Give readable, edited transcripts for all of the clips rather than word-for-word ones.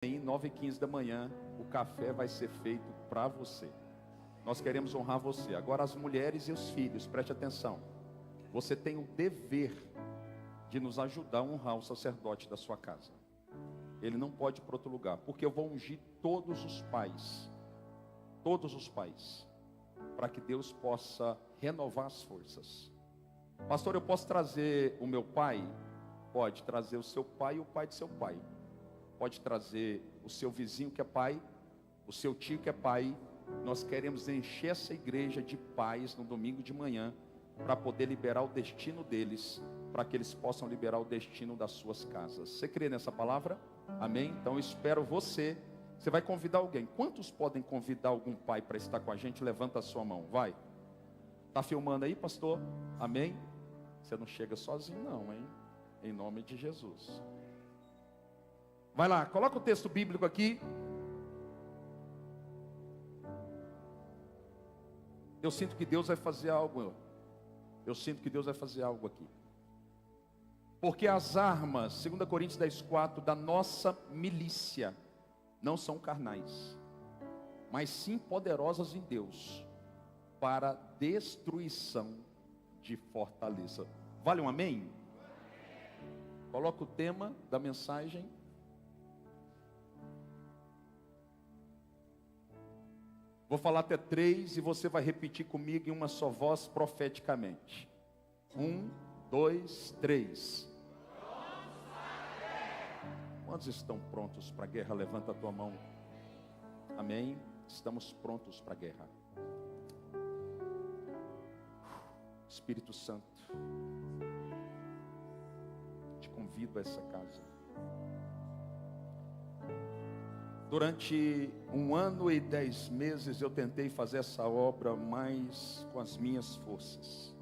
9h15 da manhã, o café vai ser feito para você. Nós queremos honrar você. Agora as mulheres e os filhos, preste atenção. Você tem o dever de nos ajudar a honrar o sacerdote da sua casa. Ele não pode ir para outro lugar, porque eu vou ungir todos os pais, para que Deus possa renovar as forças. Pastor, eu posso trazer o meu pai? Pode trazer o seu pai e o pai de seu pai. Pode trazer o seu vizinho que é pai, o seu tio que é pai. Nós queremos encher essa igreja de pais no domingo de manhã, para poder liberar o destino deles, para que eles possam liberar o destino das suas casas. Você crê nessa palavra? Amém? Então eu espero você. Você vai convidar alguém. Quantos podem convidar algum pai para estar com a gente? Levanta a sua mão, vai. Está filmando aí, pastor? Amém? Você não chega sozinho não, hein? Em nome de Jesus. Vai lá, coloca o texto bíblico aqui. Eu sinto que Deus vai fazer algo. Eu sinto que Deus vai fazer algo aqui. Porque as armas, 2 Coríntios 10:4, da nossa milícia, não são carnais, mas sim poderosas em Deus, para destruição de fortaleza. Vale um amém? Coloca o tema da mensagem. Vou falar até 3 e você vai repetir comigo em uma só voz profeticamente. 1, 2, 3. Quantos estão prontos para a guerra? Levanta a tua mão. Amém? Estamos prontos para a guerra. Espírito Santo, te convido a essa casa. Durante 1 ano e 10 meses eu tentei fazer essa obra mais com as minhas forças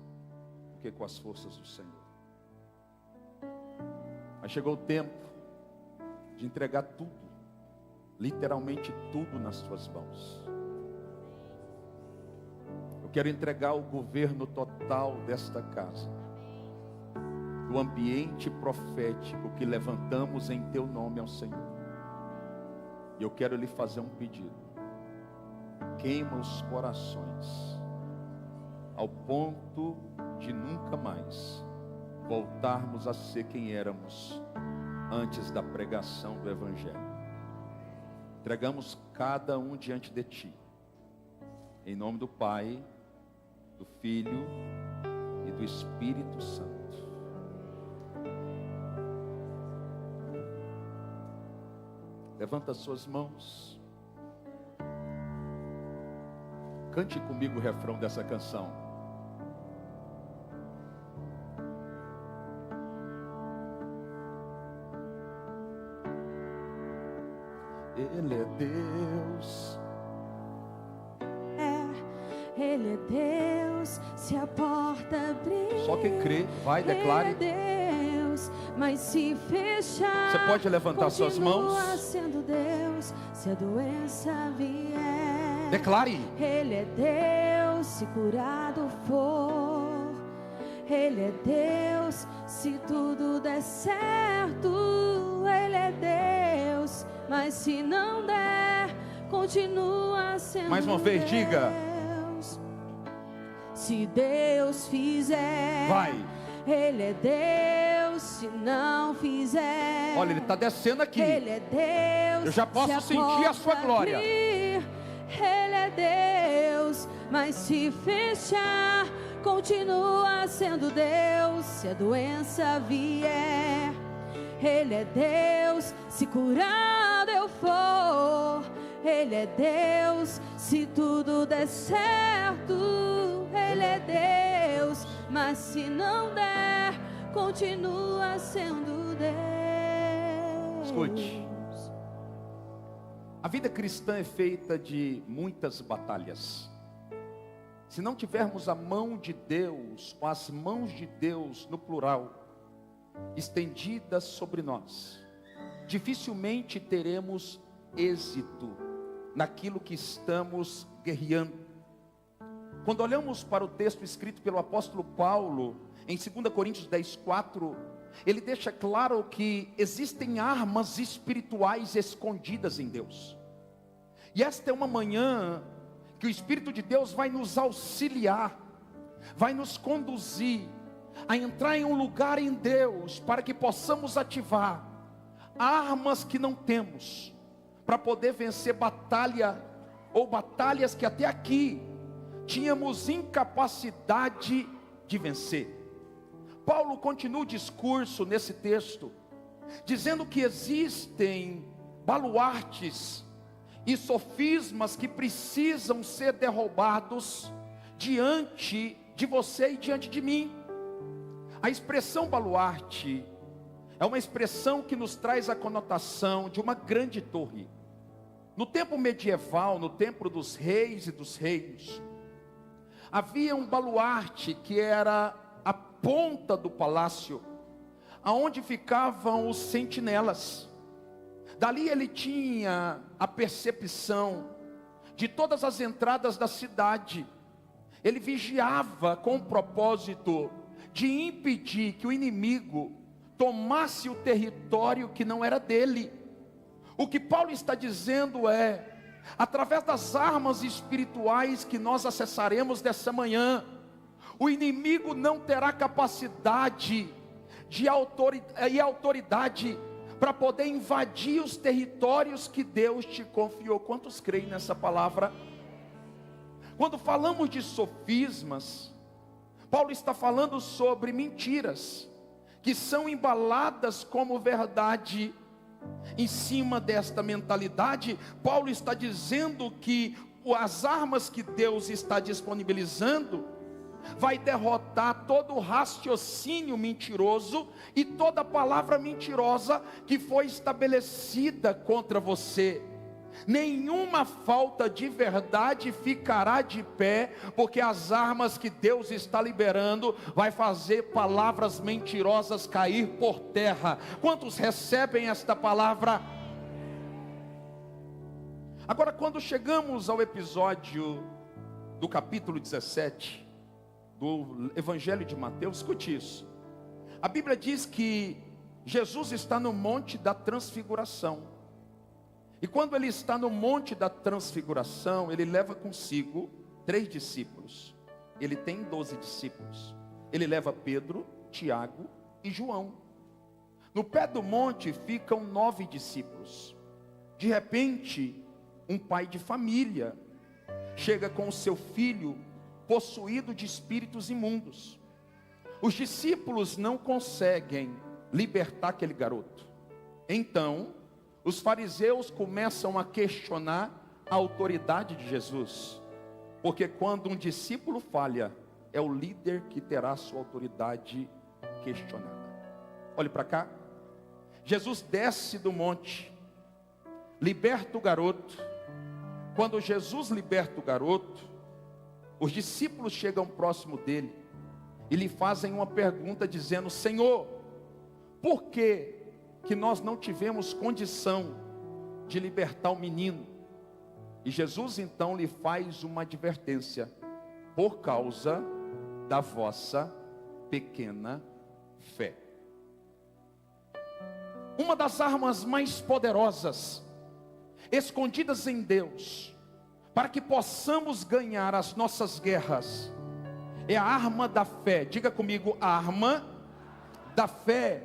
do que com as forças do Senhor. Mas chegou o tempo de entregar tudo, literalmente tudo nas tuas mãos. Eu quero entregar o governo total desta casa, do ambiente profético que levantamos em teu nome ao Senhor. E eu quero lhe fazer um pedido. Queima os corações, ao ponto de nunca mais voltarmos a ser quem éramos antes da pregação do Evangelho. Entregamos cada um diante de ti, em nome do Pai, do Filho e do Espírito Santo. Levanta as suas mãos. Cante comigo o refrão dessa canção. Ele é Deus. Ele é Deus. Se a porta abrir, Só quem crê, vai, declare. Ele é Deus, mas se fechar, Você pode levantar suas mãos. continua sendo Deus. Se a doença vier, Declare. Ele é Deus. Se curado for, Ele é Deus. Se tudo der certo, Ele é Deus. Mas se não der, continua sendo Mais uma vez, Deus. diga. Se Deus fizer, Vai. Ele é Deus. Se não fizer, Olha, ele está descendo aqui. Ele é Deus. Eu já posso Se sentir a sua porta glória. abrir, Ele é Deus. Mas se fechar, continua sendo Deus. Se a doença vier, Ele é Deus. Se curado eu for, Ele é Deus. Se tudo der certo, Ele é Deus. Mas se não der, continua sendo Deus. Escute. A vida cristã é feita de muitas batalhas. Se não tivermos a mão de Deus, ou as mãos de Deus no plural, estendidas sobre nós, dificilmente teremos êxito naquilo que estamos guerreando. Quando olhamos para o texto escrito pelo apóstolo Paulo, em 2 Coríntios 10:4, ele deixa claro que existem armas espirituais escondidas em Deus. E esta é uma manhã que o Espírito de Deus vai nos auxiliar, vai nos conduzir a entrar em um lugar em Deus, para que possamos ativar armas que não temos, para poder vencer batalha, ou batalhas que até aqui tínhamos incapacidade de vencer. Paulo continua o discurso nesse texto, dizendo que existem baluartes e sofismas que precisam ser derrubados diante de você e diante de mim. A expressão baluarte é uma expressão que nos traz a conotação de uma grande torre. No tempo medieval, no tempo dos reis e dos reinos, havia um baluarte que era a ponta do palácio, aonde ficavam os sentinelas. Dali ele tinha a percepção de todas as entradas da cidade. Ele vigiava com o propósito de impedir que o inimigo tomasse o território que não era dele. O que Paulo está dizendo é, através das armas espirituais que nós acessaremos dessa manhã, o inimigo não terá capacidade e autoridade para poder invadir os territórios que Deus te confiou. Quantos creem nessa palavra? Quando falamos de sofismas, Paulo está falando sobre mentiras que são embaladas como verdade. Em cima desta mentalidade, Paulo está dizendo que as armas que Deus está disponibilizando vai derrotar todo o raciocínio mentiroso e toda palavra mentirosa que foi estabelecida contra você. Nenhuma falta de verdade ficará de pé, porque as armas que Deus está liberando vai fazer palavras mentirosas cair por terra. Quantos recebem esta palavra? Agora, quando chegamos ao episódio do capítulo 17 do Evangelho de Mateus, escute isso. A Bíblia diz que Jesus está no Monte da Transfiguração. E quando ele está no Monte da Transfiguração, ele leva consigo 3 discípulos. Ele tem 12 discípulos. Ele leva Pedro, Tiago e João. No pé do monte ficam 9 discípulos. De repente, um pai de família chega com o seu filho possuído de espíritos imundos. Os discípulos não conseguem libertar aquele garoto. Então, os fariseus começam a questionar a autoridade de Jesus, porque quando um discípulo falha, é o líder que terá sua autoridade questionada. Olhe para cá. Jesus desce do monte, liberta o garoto. Quando Jesus liberta o garoto, os discípulos chegam próximo dele e lhe fazem uma pergunta dizendo: Senhor, por que nós não tivemos condição de libertar o menino? E Jesus então lhe faz uma advertência: por causa da vossa pequena fé. Uma das armas mais poderosas escondidas em Deus, para que possamos ganhar as nossas guerras, é a arma da fé. Diga comigo: a arma da fé.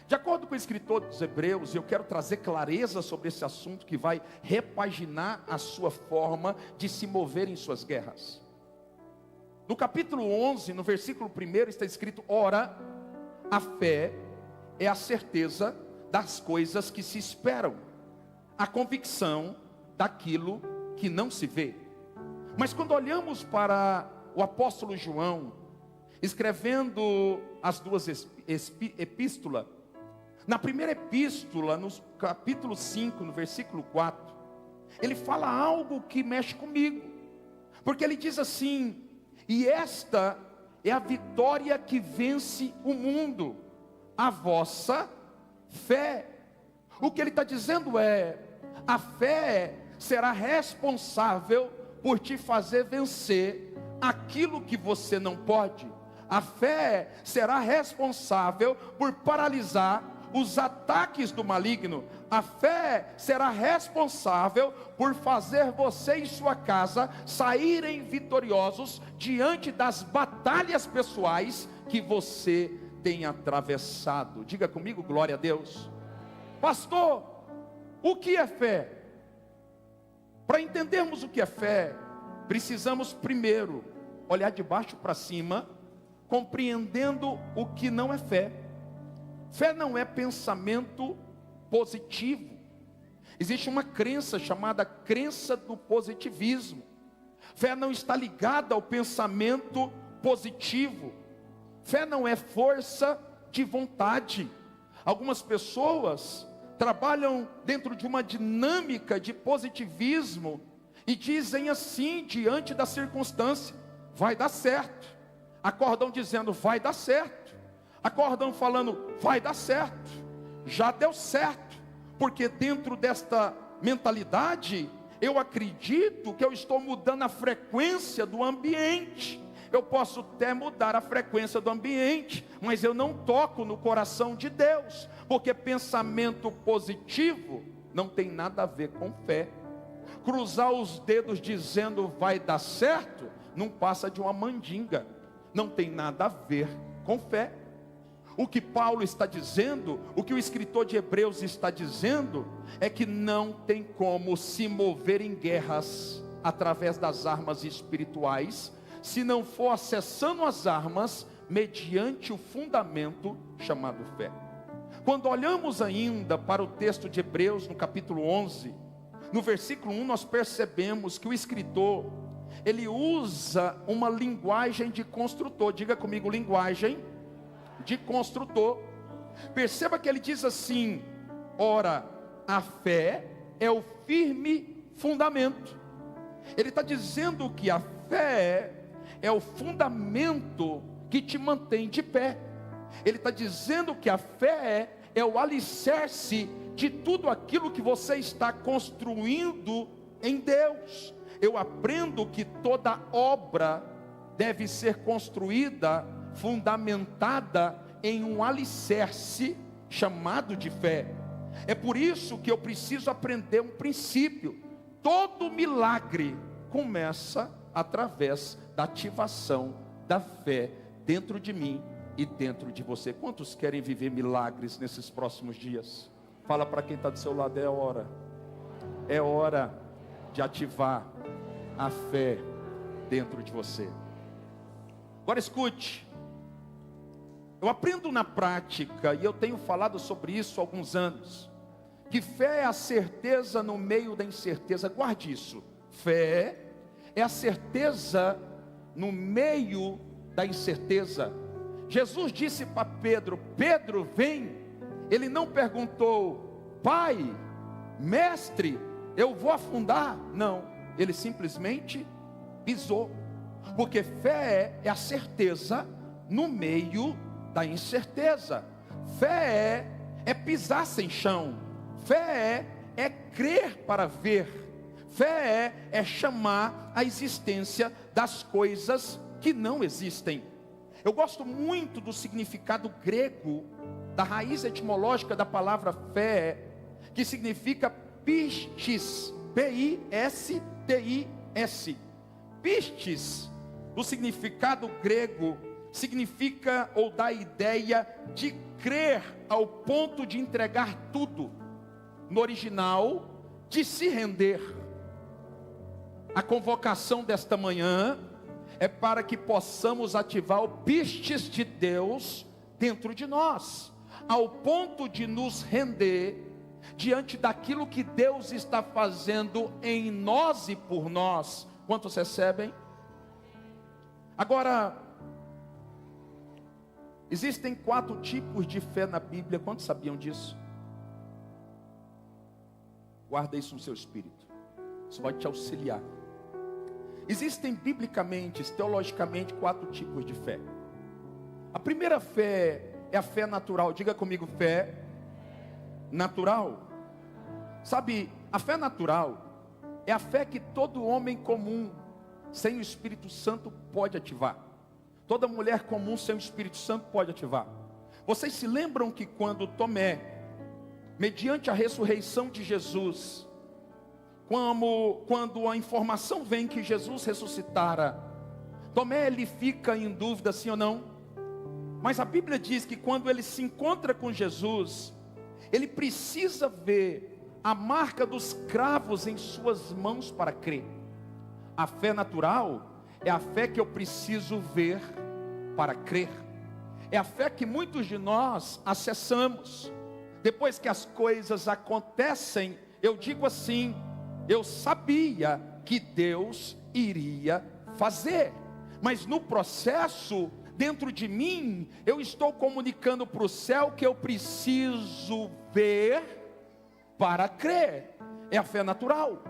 De acordo com o escritor dos Hebreus, eu quero trazer clareza sobre esse assunto que vai repaginar a sua forma de se mover em suas guerras. No capítulo 11, no versículo 1, está escrito: ora, a fé é a certeza das coisas que se esperam, a convicção daquilo que não se vê. Mas quando olhamos para o apóstolo João, escrevendo as 2 epístolas, na primeira epístola, no capítulo 5, no versículo 4, ele fala algo que mexe comigo, porque ele diz assim: e esta é a vitória que vence o mundo, a vossa fé. O que ele está dizendo é: a fé será responsável por te fazer vencer aquilo que você não pode, A fé será responsável por paralisar os ataques do maligno. A fé será responsável por fazer você e sua casa saírem vitoriosos diante das batalhas pessoais que você tem atravessado. Diga comigo, glória a Deus. Pastor, o que é fé? Para entendermos o que é fé, precisamos primeiro olhar de baixo para cima, compreendendo o que não é fé. Fé não é pensamento positivo. Existe uma crença chamada crença do positivismo. Fé não está ligada ao pensamento positivo. Fé não é força de vontade. Algumas pessoas trabalham dentro de uma dinâmica de positivismo e dizem assim diante da circunstância: vai dar certo. Acordam dizendo: vai dar certo. Acordam falando: vai dar certo. Já deu certo. Porque dentro desta mentalidade, eu acredito que eu estou mudando a frequência do ambiente. Eu posso até mudar a frequência do ambiente, mas eu não toco no coração de Deus, porque pensamento positivo não tem nada a ver com fé. Cruzar os dedos dizendo vai dar certo, não passa de uma mandinga, não tem nada a ver com fé. O que Paulo está dizendo, o que o escritor de Hebreus está dizendo, é que não tem como se mover em guerras através das armas espirituais, se não for acessando as armas mediante o fundamento chamado fé. Quando olhamos ainda para o texto de Hebreus, no capítulo 11, no versículo 1, nós percebemos que o escritor, ele usa uma linguagem de construtor. Diga comigo, linguagem de construtor. Perceba que ele diz assim: ora, a fé é o firme fundamento. Ele está dizendo que a fé é o fundamento que te mantém de pé. Ele está dizendo que a fé é o alicerce de tudo aquilo que você está construindo em Deus. Eu aprendo que toda obra deve ser construída, fundamentada em um alicerce chamado de fé. É por isso que eu preciso aprender um princípio. Todo milagre começa através da ativação da fé dentro de mim e dentro de você. Quantos querem viver milagres nesses próximos dias? Fala para quem está do seu lado: é hora de ativar a fé dentro de você. Agora escute, eu aprendo na prática, e eu tenho falado sobre isso há alguns anos, que fé é a certeza no meio da incerteza. Guarde isso: fé é a certeza no meio da incerteza. Jesus disse para Pedro: Pedro, vem. Ele não perguntou: pai, mestre, eu vou afundar. Não, ele simplesmente pisou. Porque fé é a certeza no meio da incerteza. Fé é pisar sem chão. Fé é crer para ver. Fé é chamar a existência das coisas que não existem. Eu gosto muito do significado grego, da raiz etimológica da palavra fé, que significa pistis, P-I-S-T-I-S. Pistis, o significado grego, significa ou dá a ideia de crer ao ponto de entregar tudo. No original, de se render. A convocação desta manhã é para que possamos ativar o pistis de Deus dentro de nós, ao ponto de nos render diante daquilo que Deus está fazendo em nós e por nós. Quantos recebem? Agora, existem 4 tipos de fé na Bíblia. Quantos sabiam disso? Guarda isso no seu espírito, isso vai te auxiliar. Existem biblicamente, teologicamente, 4 tipos de fé. A primeira fé é a fé natural. Diga comigo, fé natural. Sabe, a fé natural é a fé que todo homem comum, sem o Espírito Santo, pode ativar. Toda mulher comum sem o Espírito Santo pode ativar. Vocês se lembram que quando Tomé, mediante a ressurreição de Jesus, quando a informação vem que Jesus ressuscitara, Tomé ele fica em dúvida sim ou não? Mas a Bíblia diz que quando ele se encontra com Jesus, ele precisa ver a marca dos cravos em suas mãos para crer. A fé natural é a fé que eu preciso ver para crer. É a fé que muitos de nós acessamos. Depois que as coisas acontecem, eu digo assim: eu sabia que Deus iria fazer, mas no processo, dentro de mim, eu estou comunicando para o céu que eu preciso ver para crer. É a fé natural.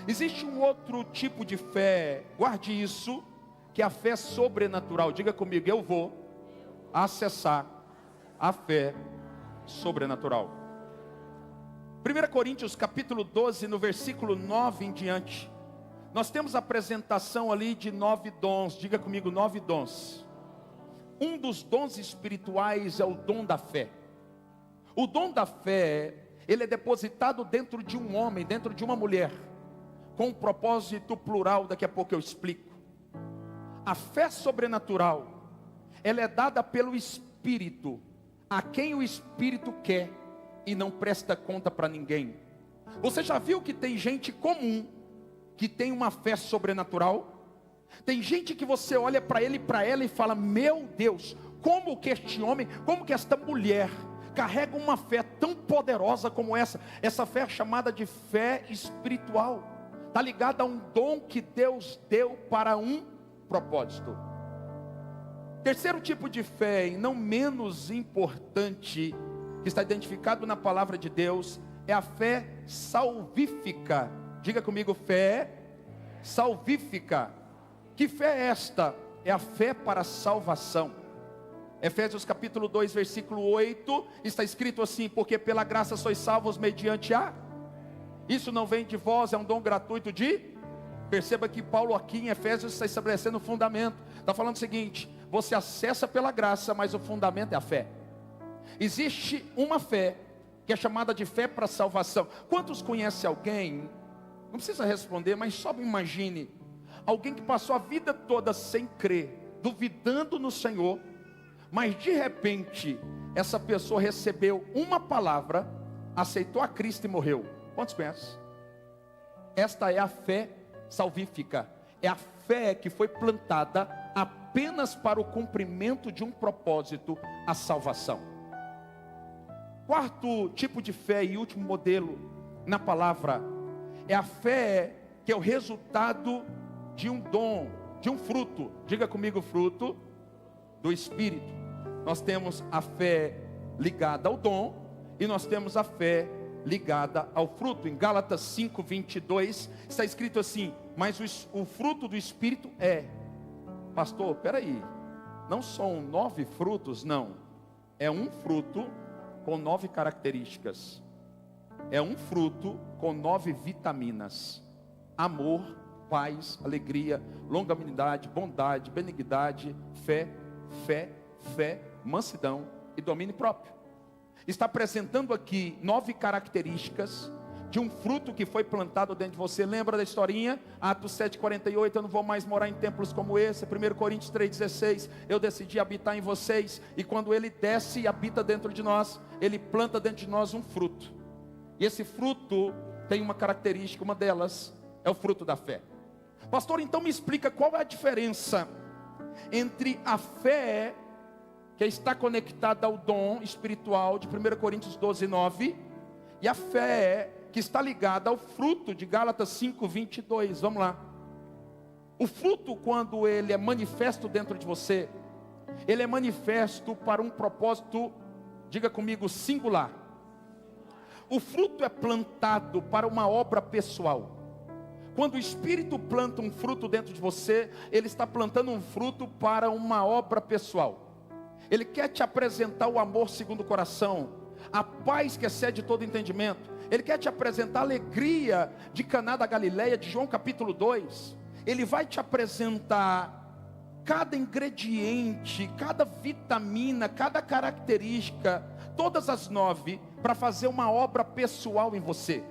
Existe um outro tipo de fé, guarde isso, que é a fé sobrenatural. Diga comigo, eu vou acessar a fé sobrenatural. 1 Coríntios capítulo 12, no versículo 9 em diante, nós temos a apresentação ali de 9 dons. Diga comigo, 9 dons. Um dos dons espirituais é o dom da fé. O dom da fé, ele é depositado dentro de um homem, dentro de uma mulher, com um propósito plural, daqui a pouco eu explico. A fé sobrenatural, ela é dada pelo Espírito, a quem o Espírito quer e não presta conta para ninguém. Você já viu que tem gente comum que tem uma fé sobrenatural? Tem gente que você olha para ele e para ela e fala: meu Deus, como que este homem, como que esta mulher carrega uma fé tão poderosa como essa? Essa fé é chamada de fé espiritual. Está ligada a um dom que Deus deu para um propósito. Terceiro tipo de fé, e não menos importante, que está identificado na palavra de Deus, é a fé salvífica. Diga comigo, fé salvífica. Que fé é esta? É a fé para a salvação. Efésios capítulo 2, versículo 8, está escrito assim: porque pela graça sois salvos mediante a... Isso não vem de vós, é um dom gratuito de... Perceba que Paulo aqui em Efésios está estabelecendo o fundamento. Está falando o seguinte: você acessa pela graça, mas o fundamento é a fé. Existe uma fé que é chamada de fé para a salvação. Quantos conhecem alguém, não precisa responder, mas só imagine, alguém que passou a vida toda sem crer, duvidando no Senhor, mas de repente, essa pessoa recebeu uma palavra, aceitou a Cristo e morreu. Quantos conhecem? Esta é a fé salvífica. É a fé que foi plantada apenas para o cumprimento de um propósito, a salvação. Quarto tipo de fé e último modelo na palavra, é a fé que é o resultado de um dom, de um fruto. Diga comigo, fruto do Espírito. Nós temos a fé ligada ao dom e nós temos a fé ligada ao fruto. Em Gálatas 5:22 está escrito assim: mas o fruto do Espírito é... Pastor, peraí, não são 9 frutos? Não, é um fruto com 9 características. É um fruto com 9 vitaminas: amor, paz, alegria, longanimidade, bondade, benignidade, fé, mansidão e domínio próprio. Está apresentando aqui 9 características de um fruto que foi plantado dentro de você. Lembra da historinha? Atos 7:48, eu não vou mais morar em templos como esse. 1 Coríntios 3:16, eu decidi habitar em vocês. E quando ele desce e habita dentro de nós, ele planta dentro de nós um fruto. E esse fruto tem uma característica, uma delas é o fruto da fé. Pastor, então me explica qual é a diferença entre a fé que está conectada ao dom espiritual de 1 Coríntios 12:9 e a fé que está ligada ao fruto de Gálatas 5:22. Vamos lá. O fruto, quando ele é manifesto dentro de você, ele é manifesto para um propósito, diga comigo, singular. O fruto é plantado para uma obra pessoal. Quando o Espírito planta um fruto dentro de você, ele está plantando um fruto para uma obra pessoal. Ele quer te apresentar o amor segundo o coração, a paz que excede todo entendimento. Ele quer te apresentar a alegria de Caná da Galileia, de João capítulo 2. Ele vai te apresentar cada ingrediente, cada vitamina, cada característica, todas as 9, para fazer uma obra pessoal em você.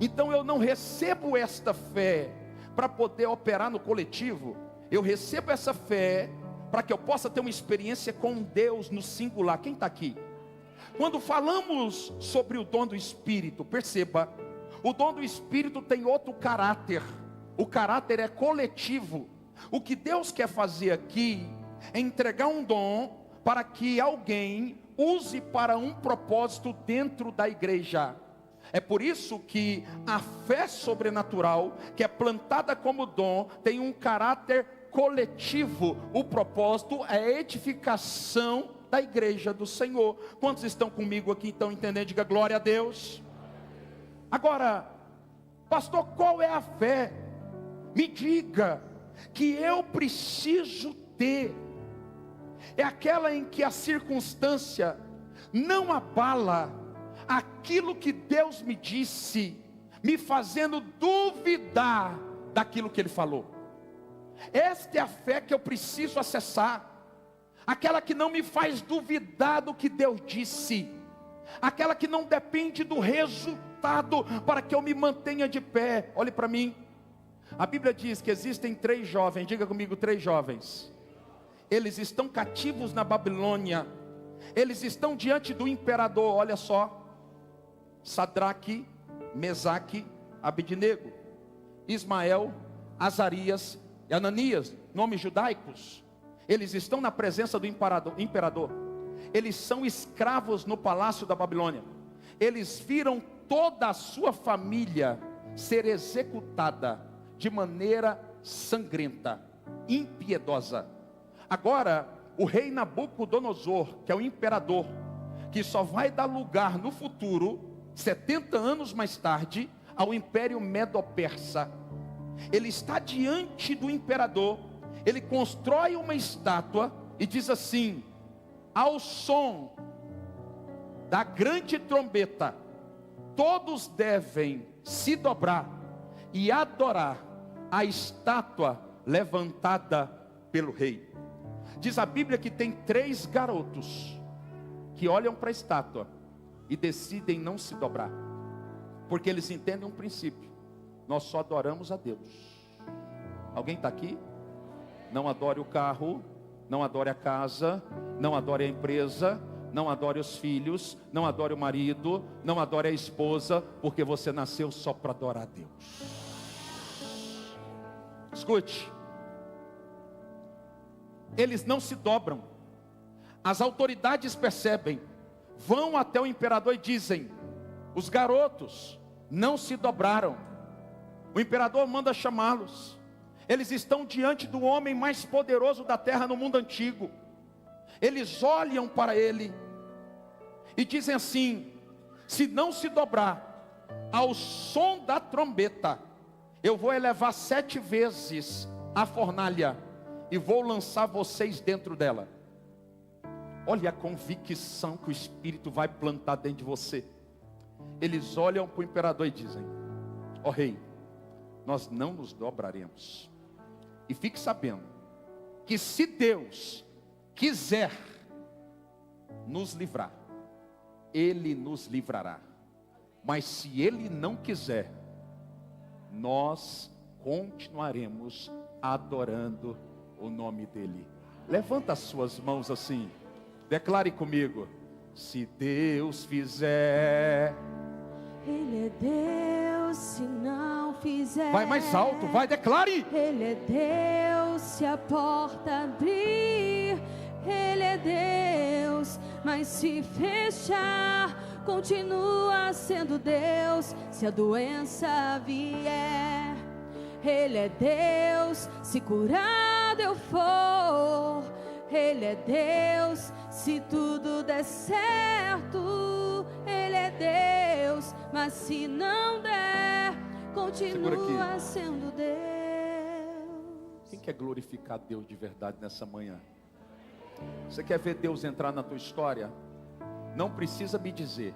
Então eu não recebo esta fé para poder operar no coletivo, eu recebo essa fé para que eu possa ter uma experiência com Deus no singular. Quem está aqui? Quando falamos sobre o dom do Espírito, perceba, o dom do Espírito tem outro caráter, o caráter é coletivo. O que Deus quer fazer aqui é entregar um dom para que alguém use para um propósito dentro da igreja. É por isso que a fé sobrenatural, que é plantada como dom, tem um caráter coletivo. O propósito é a edificação da igreja do Senhor. Quantos estão comigo aqui, estão entendendo? Diga glória a Deus. Agora, pastor, qual é a fé? Me diga, que eu preciso ter. É aquela em que a circunstância não abala aquilo que Deus me disse, me fazendo duvidar daquilo que Ele falou. Esta é a fé que eu preciso acessar, aquela que não me faz duvidar do que Deus disse, aquela que não depende do resultado para que eu me mantenha de pé. Olhe para mim, a Bíblia diz que existem 3 jovens, diga comigo, 3 jovens. Eles estão cativos na Babilônia, eles estão diante do imperador, olha só, Sadraque, Mesaque, Abednego, Ismael, Azarias e Ananias, nomes judaicos. Eles estão na presença do imperador. Eles são escravos no palácio da Babilônia. Eles viram toda a sua família ser executada de maneira sangrenta, impiedosa. Agora, o rei Nabucodonosor, que é o imperador, que só vai dar lugar no futuro, 70 anos mais tarde, ao Império Medo-Persa. Ele está diante do imperador, ele constrói uma estátua e diz assim: ao som da grande trombeta, todos devem se dobrar e adorar a estátua levantada pelo rei. Diz a Bíblia que tem 3 garotos que olham para a estátua e decidem não se dobrar, porque eles entendem um princípio: nós só adoramos a Deus. Alguém está aqui? Não adore o carro, não adore a casa, não adore a empresa, não adore os filhos, não adore o marido, não adore a esposa, porque você nasceu só para adorar a Deus. Escute, eles não se dobram. As autoridades percebem, vão até o imperador e dizem: os garotos não se dobraram. O imperador manda chamá-los. Eles estão diante do homem mais poderoso da terra no mundo antigo. Eles olham para ele e dizem assim: se não se dobrar ao som da trombeta, eu vou elevar 7 vezes a fornalha e vou lançar vocês dentro dela. Olha a convicção que o Espírito vai plantar dentro de você. Eles olham para o imperador e dizem: ó rei, nós não nos dobraremos. E fique sabendo que se Deus quiser nos livrar, Ele nos livrará. Mas se Ele não quiser, nós continuaremos adorando o nome dEle. Levanta as suas mãos assim, declare comigo: se Deus fizer, Ele é Deus, se não fizer. Vai mais alto, vai, declare. Ele é Deus, se a porta abrir. Ele é Deus, mas se fechar, continua sendo Deus. Se a doença vier, Ele é Deus, se curado eu for. Ele é Deus, se tudo der certo. Ele é Deus, mas se não der, continua sendo Deus. Quem quer glorificar Deus de verdade nessa manhã? Você quer ver Deus entrar na tua história? Não precisa me dizer,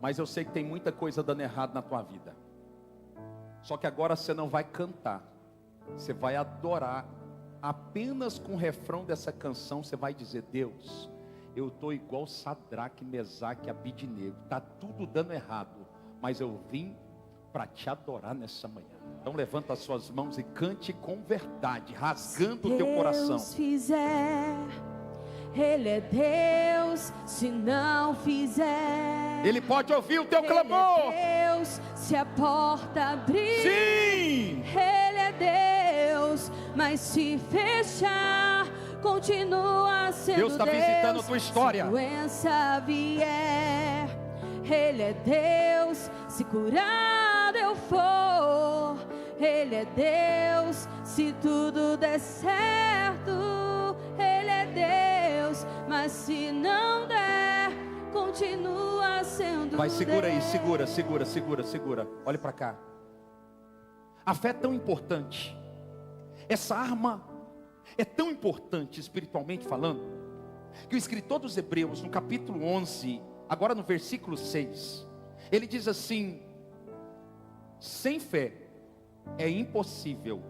mas eu sei que tem muita coisa dando errado na tua vida. Só que agora você não vai cantar, você vai adorar apenas com o refrão dessa canção você vai dizer: Deus, eu estou igual Sadraque, Mesaque e Abidnego, está tudo dando errado, mas eu vim para te adorar nessa manhã. Então levanta as suas mãos e cante com verdade, rasgando o teu coração. Se Deus fizer, Ele é Deus. Se não fizer, Ele pode ouvir o teu clamor. Ele é Deus. Se a porta abrir, Sim, Ele é Deus. Mas se fechar, continua sendo Deus está visitando a tua história. Se doença vier, Ele é Deus. Se curado eu for, Ele é Deus. Se tudo der certo, Ele é Deus. Mas se não der, continua sendo vai, segura aí, Deus. segura. Olha para cá. A fé é tão importante. Essa arma é tão importante espiritualmente falando, que o escritor dos Hebreus, no capítulo 11, agora no versículo 6, ele diz assim: sem fé é impossível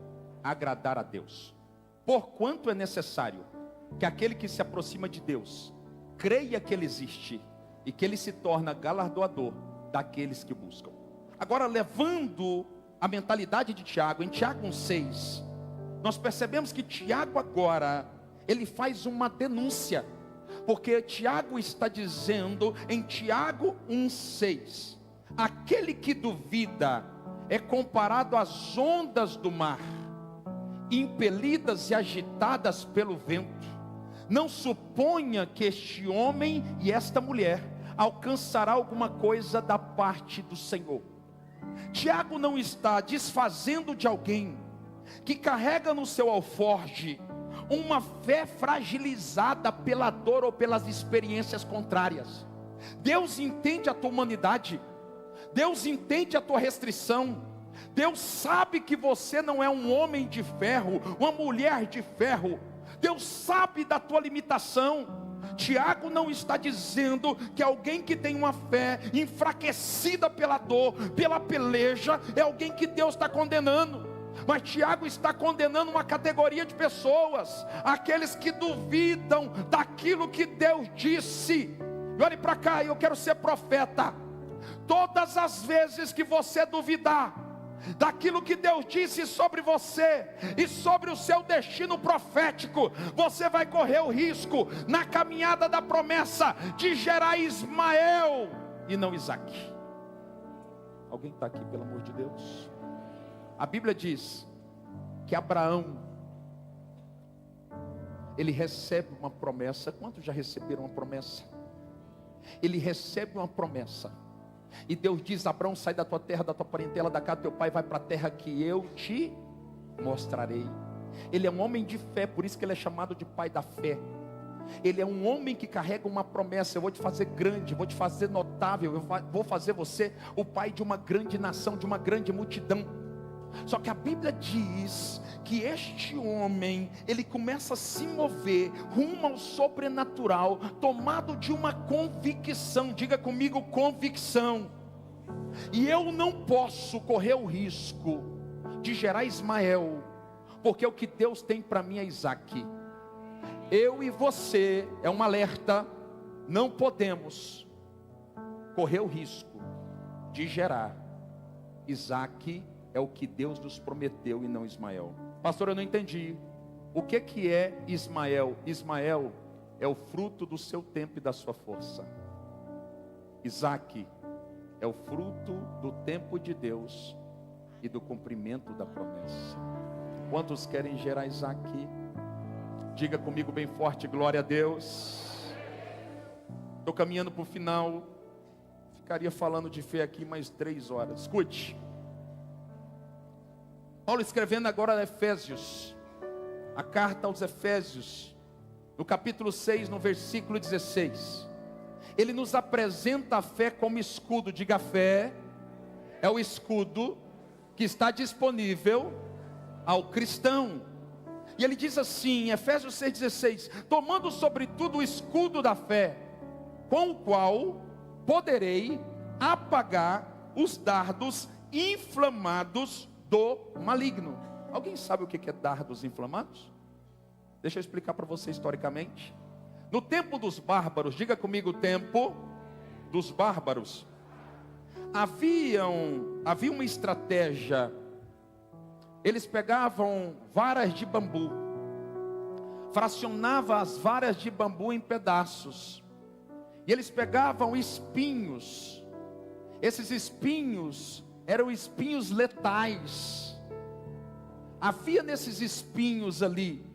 agradar a Deus, porquanto é necessário que aquele que se aproxima de Deus creia que Ele existe e que Ele se torna galardoador daqueles que buscam. Agora, levando a mentalidade de Tiago, em Tiago 1,6, nós percebemos que Tiago agora, ele faz uma denúncia, porque Tiago está dizendo em Tiago 1,6, aquele que duvida é comparado às ondas do mar, impelidas e agitadas pelo vento. Não suponha que este homem e esta mulher alcançará alguma coisa da parte do Senhor. Tiago não está desfazendo de alguém que carrega no seu alforje uma fé fragilizada pela dor ou pelas experiências contrárias. Deus entende a tua humanidade, Deus entende a tua restrição, Deus sabe que você não é um homem de ferro, uma mulher de ferro. Deus sabe da tua limitação. Tiago não está dizendo que alguém que tem uma fé enfraquecida pela dor, pela peleja, é alguém que Deus está condenando. Mas Tiago está condenando uma categoria de pessoas, aqueles que duvidam daquilo que Deus disse. E olhe para cá, eu quero ser profeta. Todas as vezes que você duvidar daquilo que Deus disse sobre você e sobre o seu destino profético, você vai correr o risco, na caminhada da promessa, de gerar Ismael e não Isaque. Alguém está aqui, pelo amor de Deus? A Bíblia diz que Abraão, ele recebe uma promessa. Quantos já receberam uma promessa? Ele recebe uma promessa, e Deus diz: Abraão, sai da tua terra, da tua parentela, da casa do teu pai, vai para a terra que eu te mostrarei. Ele é um homem de fé, por isso que ele é chamado de pai da fé. Ele é um homem que carrega uma promessa: eu vou te fazer grande, vou te fazer notável, eu vou fazer você o pai de uma grande nação, de uma grande multidão. Só que a Bíblia diz que este homem, ele começa a se mover rumo ao sobrenatural, tomado de uma convicção. Diga comigo: convicção. E eu não posso correr o risco de gerar Ismael, porque o que Deus tem para mim é Isaque. Eu e você, é um alerta, não podemos correr o risco de gerar Isaque. É o que Deus nos prometeu e não Ismael. Pastor, eu não entendi. O que é Ismael? Ismael é o fruto do seu tempo e da sua força. Isaque é o fruto do tempo de Deus e do cumprimento da promessa. Quantos querem gerar Isaque? Diga comigo bem forte: glória a Deus. Estou caminhando para o final. Ficaria falando de fé aqui mais 3 horas. Escute. Paulo escrevendo agora a Efésios, a carta aos Efésios, no capítulo 6, no versículo 16, ele nos apresenta a fé como escudo. Diga: a fé é o escudo que está disponível ao cristão. E ele diz assim, em Efésios 6,16: tomando sobretudo o escudo da fé, com o qual poderei apagar os dardos inflamados do maligno. Alguém sabe o que é dardos inflamados? Deixa eu explicar para você historicamente. No tempo dos bárbaros, diga comigo, o tempo dos bárbaros, havia uma estratégia. Eles pegavam varas de bambu, fracionavam as varas de bambu em pedaços, e eles pegavam espinhos. Esses espinhos eram espinhos letais. Havia nesses espinhos ali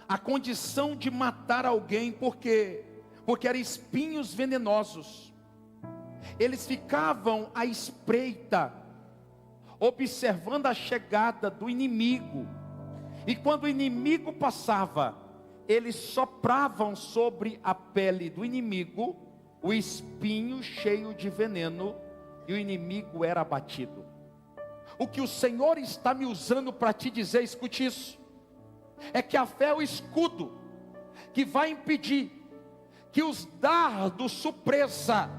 a condição de matar alguém, porque eram espinhos venenosos. Eles ficavam à espreita, observando a chegada do inimigo, e quando o inimigo passava, eles sopravam sobre a pele do inimigo o espinho cheio de veneno, e o inimigo era abatido. O que o Senhor está me usando para te dizer, escute isso, é que a fé é o escudo que vai impedir que os dardos surpresa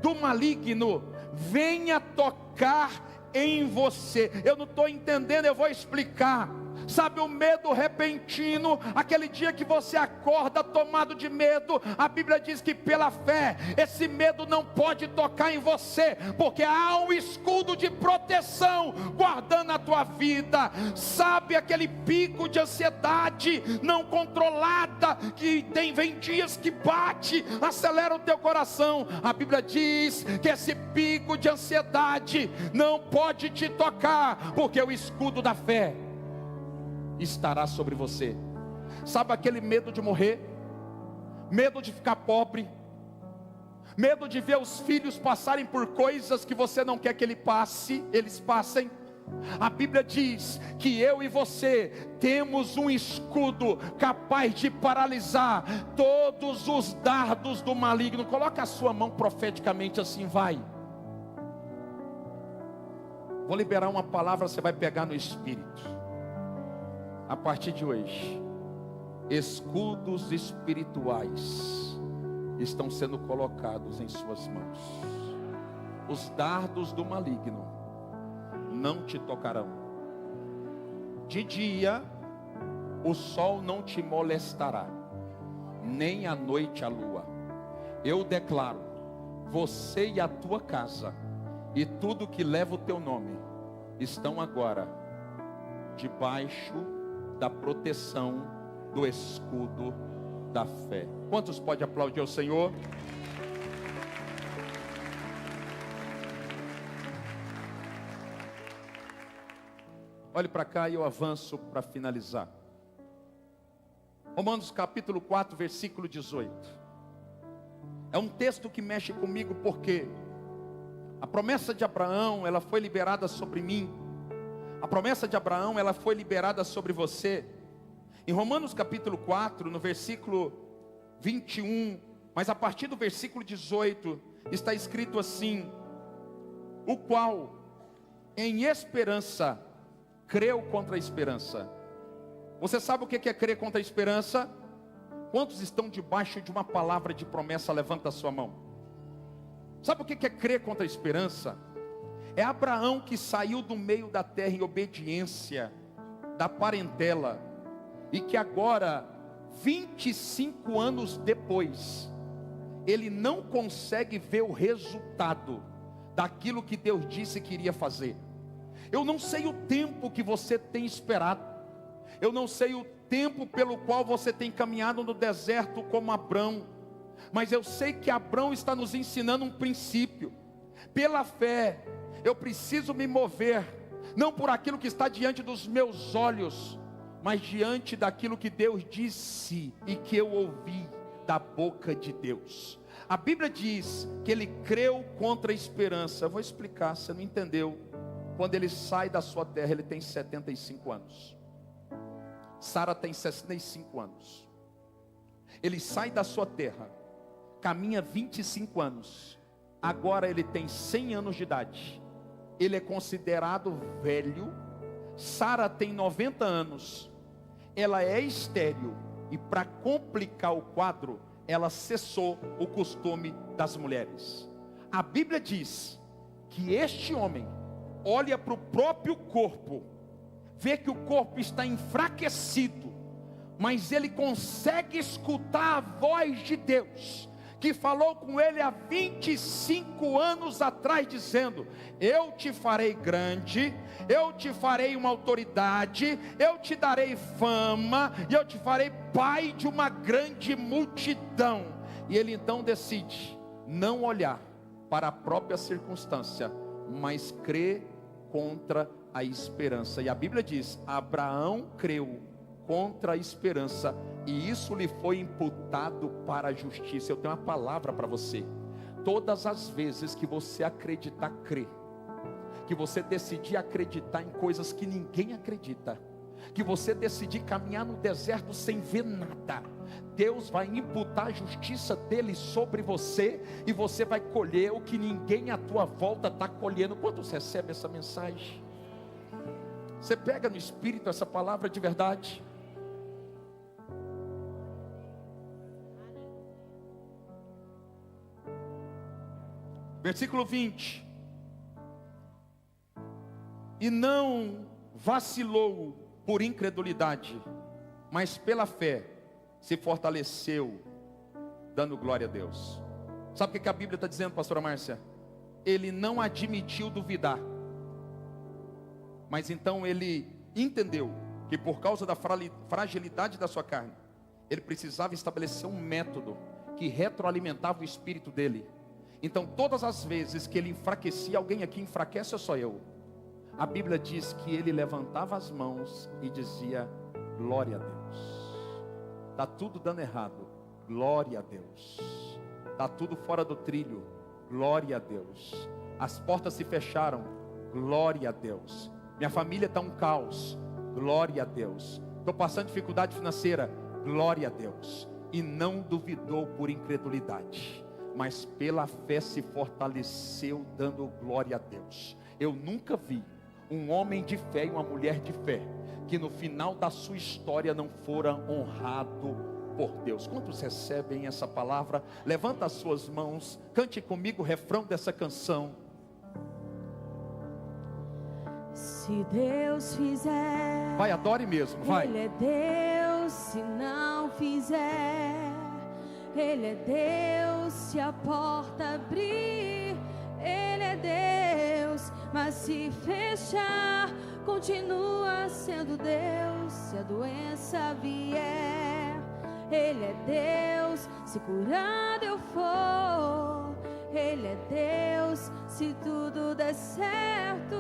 do maligno venha tocar em você. Eu não estou entendendo, eu vou explicar. Sabe o medo repentino, aquele dia que você acorda tomado de medo, a Bíblia diz que pela fé, esse medo não pode tocar em você, porque há um escudo de proteção guardando a tua vida. Sabe aquele pico de ansiedade não controlada, que vem dias que bate, acelera o teu coração. A Bíblia diz que esse pico de ansiedade não pode te tocar, porque o escudo da fé estará sobre você. Sabe aquele medo de morrer, medo de ficar pobre, medo de ver os filhos passarem por coisas que você não quer que eles passem? A Bíblia diz que eu e você temos um escudo capaz de paralisar todos os dardos do maligno. Coloca a sua mão profeticamente assim, vai. Vou liberar uma palavra, você vai pegar no espírito. A partir de hoje, escudos espirituais estão sendo colocados em suas mãos. Os dardos do maligno não te tocarão. De dia, o sol não te molestará, nem à noite a lua. Eu declaro, você e a tua casa, e tudo que leva o teu nome, estão agora debaixo da proteção do escudo da fé. Quantos podem aplaudir ao Senhor? Olhe para cá e eu avanço para finalizar. Romanos capítulo 4, versículo 18. É um texto que mexe comigo, porque a promessa de Abraão, ela foi liberada sobre mim. A promessa de Abraão, ela foi liberada sobre você. Em Romanos capítulo 4, no versículo 21, mas a partir do versículo 18, está escrito assim: o qual em esperança creu contra a esperança. Você sabe o que é crer contra a esperança? Quantos estão debaixo de uma palavra de promessa? Levanta a sua mão. Sabe o que é crer contra a esperança? É Abraão que saiu do meio da terra em obediência da parentela, e que agora, 25 anos depois, ele não consegue ver o resultado daquilo que Deus disse que iria fazer. Eu não sei o tempo que você tem esperado, eu não sei o tempo pelo qual você tem caminhado no deserto como Abrão, mas eu sei que Abrão está nos ensinando um princípio. Pela fé, eu preciso me mover, não por aquilo que está diante dos meus olhos, mas diante daquilo que Deus disse e que eu ouvi da boca de Deus. A Bíblia diz que ele creu contra a esperança. Eu vou explicar, você não entendeu. Quando ele sai da sua terra, ele tem 75 anos. Sara tem 65 anos. Ele sai da sua terra, caminha 25 anos. Agora ele tem 100 anos de idade. Ele é considerado velho. Sara tem 90 anos. Ela é estéril. E para complicar o quadro, ela cessou o costume das mulheres. A Bíblia diz que este homem olha para o próprio corpo, vê que o corpo está enfraquecido, mas ele consegue escutar a voz de Deus, que falou com ele há 25 anos atrás, dizendo: eu te farei grande, eu te farei uma autoridade, eu te darei fama, e eu te farei pai de uma grande multidão. E ele então decide não olhar para a própria circunstância, mas crer contra a esperança. E a Bíblia diz: Abraão creu contra a esperança, e isso lhe foi imputado para a justiça. Eu tenho uma palavra para você: todas as vezes que você acreditar, crer, que você decidir acreditar em coisas que ninguém acredita, que você decidir caminhar no deserto sem ver nada, Deus vai imputar a justiça dele sobre você, e você vai colher o que ninguém à tua volta está colhendo. Quantos recebem essa mensagem? Você pega no espírito essa palavra de verdade? Versículo 20: e não vacilou por incredulidade, mas pela fé se fortaleceu, dando glória a Deus. Sabe o que a Bíblia está dizendo, pastora Márcia? Ele não admitiu duvidar, mas então ele entendeu que por causa da fragilidade da sua carne, ele precisava estabelecer um método que retroalimentava o espírito dele. Então todas as vezes que ele enfraquecia, alguém aqui enfraquece ou só eu? A Bíblia diz que ele levantava as mãos e dizia: glória a Deus. Está tudo dando errado, glória a Deus. Está tudo fora do trilho, glória a Deus. As portas se fecharam, glória a Deus. Minha família está um caos, glória a Deus. Estou passando dificuldade financeira, glória a Deus. E não duvidou por incredulidade, mas pela fé se fortaleceu, dando glória a Deus. Eu nunca vi um homem de fé e uma mulher de fé que no final da sua história não fora honrado por Deus. Quantos recebem essa palavra? Levanta as suas mãos, cante comigo o refrão dessa canção. Se Deus fizer, vai, adore mesmo, vai. Ele é Deus. Se não fizer, Ele é Deus. Se a porta abrir, Ele é Deus. Mas se fechar, continua sendo Deus. Se a doença vier, Ele é Deus. Se curado eu for, Ele é Deus. Se tudo der certo,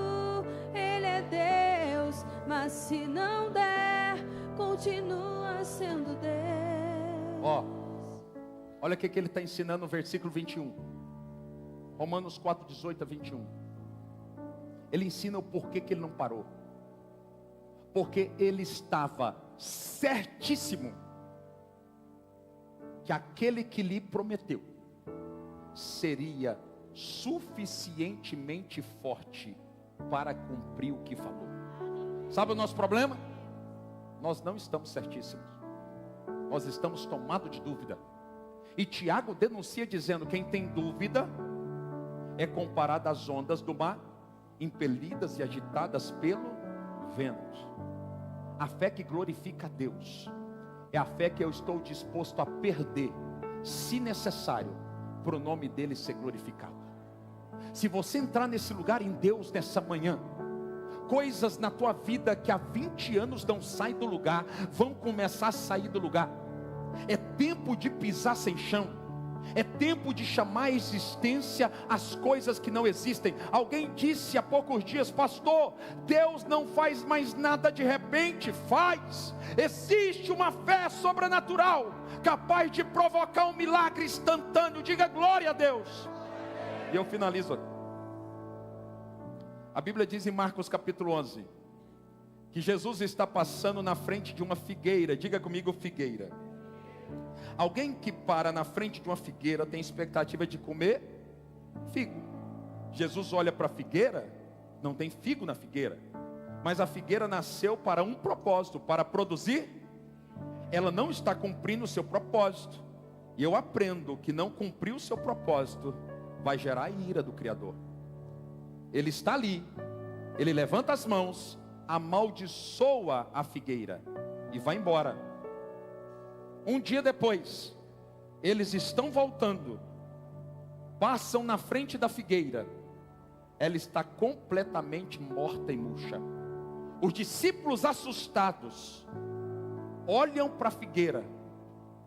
Ele é Deus. Mas se não der, continua sendo Deus. Ó, olha o que ele está ensinando no versículo 21. Romanos 4, 18 a 21. Ele ensina o porquê que ele não parou. Porque ele estava certíssimo que aquele que lhe prometeu seria suficientemente forte para cumprir o que falou. Sabe o nosso problema? Nós não estamos certíssimos. Nós estamos tomados de dúvida. E Tiago denuncia dizendo: quem tem dúvida é comparado às ondas do mar, impelidas e agitadas pelo vento. A fé que glorifica a Deus é a fé que eu estou disposto a perder, se necessário, para o nome dele ser glorificado. Se você entrar nesse lugar em Deus nessa manhã, coisas na tua vida que há 20 anos não saem do lugar, vão começar a sair do lugar. É tempo de pisar sem chão. É tempo de chamar à existência as coisas que não existem. Alguém disse há poucos dias: pastor, Deus não faz mais nada de repente. Faz. Existe uma fé sobrenatural capaz de provocar um milagre instantâneo. Diga glória a Deus. E eu finalizo aqui. A Bíblia diz em Marcos capítulo 11 que Jesus está passando na frente de uma figueira. Diga comigo, figueira. Alguém que para na frente de uma figueira tem expectativa de comer figo. Jesus olha para a figueira, não tem figo na figueira, mas a figueira nasceu para um propósito, para produzir. Ela não está cumprindo o seu propósito. E eu aprendo que não cumprir o seu propósito vai gerar a ira do Criador. Ele está ali, ele levanta as mãos, amaldiçoa a figueira e vai embora. Um dia depois, eles estão voltando, passam na frente da figueira, ela está completamente morta e murcha. Os discípulos assustados, olham para a figueira,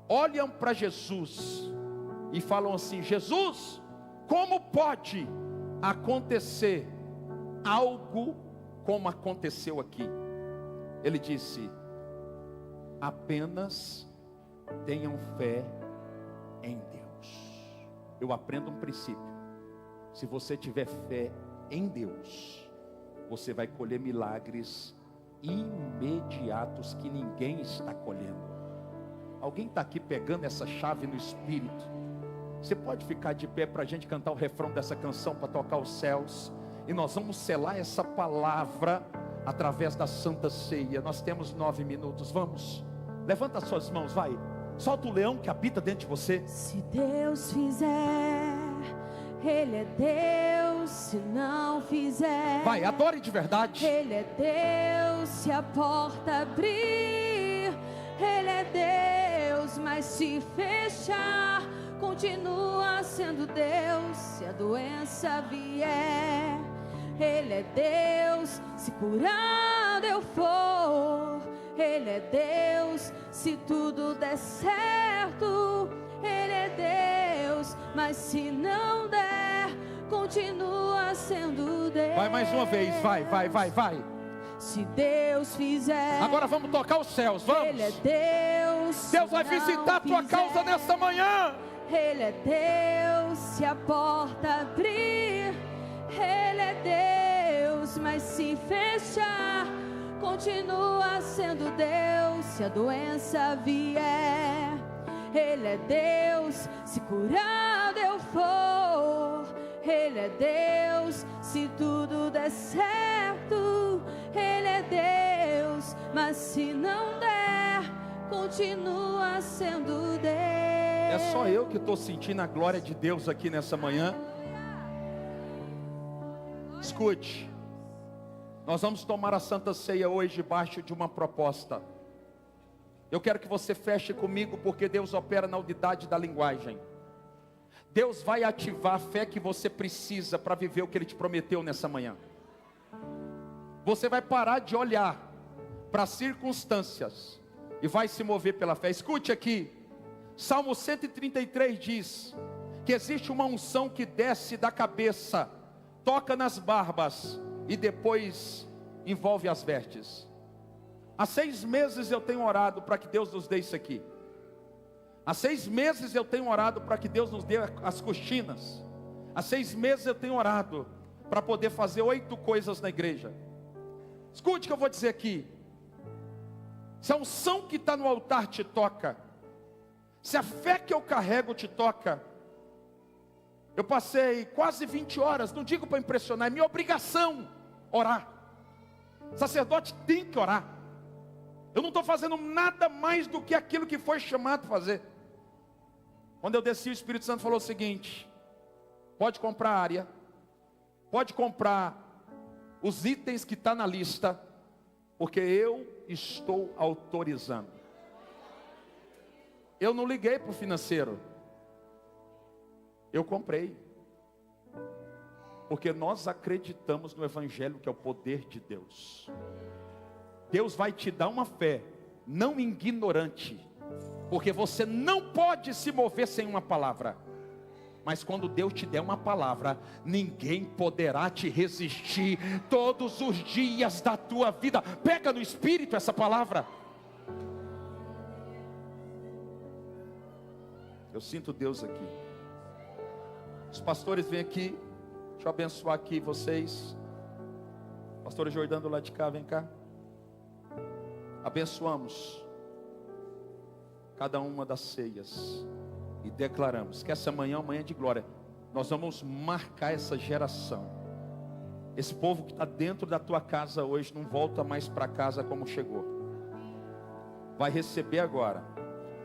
olham para Jesus, e falam assim: Jesus, como pode acontecer algo como aconteceu aqui? Ele disse: apenas tenham fé em Deus. Eu aprendo um princípio: se você tiver fé em Deus, você vai colher milagres imediatos que ninguém está colhendo. Alguém está aqui pegando essa chave no Espírito? Você pode ficar de pé para a gente cantar o refrão dessa canção, para tocar os céus, e nós vamos selar essa palavra através da Santa Ceia. Nós temos 9 minutos, vamos, levanta as suas mãos, vai, solta o leão que habita dentro de você. Se Deus fizer, Ele é Deus. Se não fizer, vai, adore de verdade. Ele é Deus. Se a porta abrir, Ele é Deus. Mas se fechar, continua sendo Deus. Se a doença vier, Ele é Deus. Se curado eu for, Ele é Deus. Se tudo der certo, Ele é Deus. Mas se não der, continua sendo Deus. Vai mais uma vez, vai. Se Deus fizer, agora vamos tocar os céus, vamos. Ele é Deus. Deus vai visitar a tua causa nesta manhã. Ele é Deus. Se a porta abrir, Ele é Deus. Mas se fechar, continua sendo Deus. Se a doença vier, Ele é Deus. Se curado eu for, Ele é Deus. Se tudo der certo, Ele é Deus. Mas se não der, continua sendo Deus. É só eu que estou sentindo a glória de Deus aqui nessa manhã. Escute, nós vamos tomar a Santa Ceia hoje debaixo de uma proposta. Eu quero que você feche comigo, porque Deus opera na unidade da linguagem. Deus vai ativar a fé que você precisa para viver o que Ele te prometeu nessa manhã. Você vai parar de olhar para as circunstâncias e vai se mover pela fé. Escute aqui, Salmo 133 diz que existe uma unção que desce da cabeça, toca nas barbas e depois envolve as vestes. Há 6 meses eu tenho orado para que Deus nos dê isso aqui. Há 6 meses eu tenho orado para que Deus nos dê as coxinas. Há 6 meses eu tenho orado para poder fazer 8 coisas na igreja. Escute o que eu vou dizer aqui. Se a unção que está no altar te toca, se a fé que eu carrego te toca, eu passei quase 20 horas, não digo para impressionar, é minha obrigação orar. Sacerdote tem que orar. Eu não estou fazendo nada mais do que aquilo que foi chamado para fazer. Quando eu desci, o Espírito Santo falou o seguinte: pode comprar a área, pode comprar os itens que estão na lista, porque eu estou autorizando. Eu não liguei para o financeiro, eu comprei, porque nós acreditamos no Evangelho, que é o poder de Deus. Deus vai te dar uma fé, não ignorante, porque você não pode se mover sem uma palavra. Mas quando Deus te der uma palavra, ninguém poderá te resistir todos os dias da tua vida. Pega no Espírito essa palavra. Eu sinto Deus aqui. Os pastores vêm aqui. Deixa eu abençoar aqui vocês. Pastor Jordão do lado de cá, vem cá. Abençoamos cada uma das ceias e declaramos que essa manhã é uma manhã de glória. Nós vamos marcar essa geração. Esse povo que está dentro da tua casa hoje não volta mais para casa como chegou. Vai receber agora